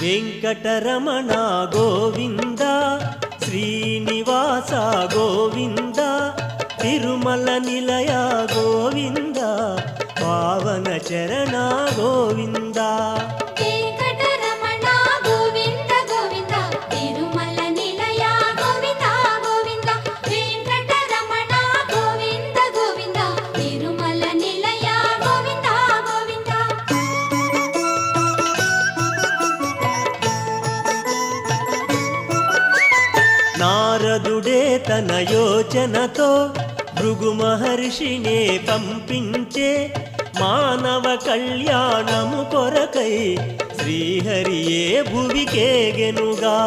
వెంకటరమణ గోవింద శ్రీనివాస గోవింద తిరుమల నిలయ గోవింద పావన చరణ గోవింద వెంకటరమణ గోవింద గోవింద తిరుమల నిలయ గోవింద గోవింద వెంకటరమణ గోవింద గోవింద తిరుమల నిలయ గోవింద గోవింద నారదుడే తన యోచనతో భృగు మహర్షినే పంపించే మానవ కళ్యాణము కొరకై శ్రీహరియే భువికేగెనుగా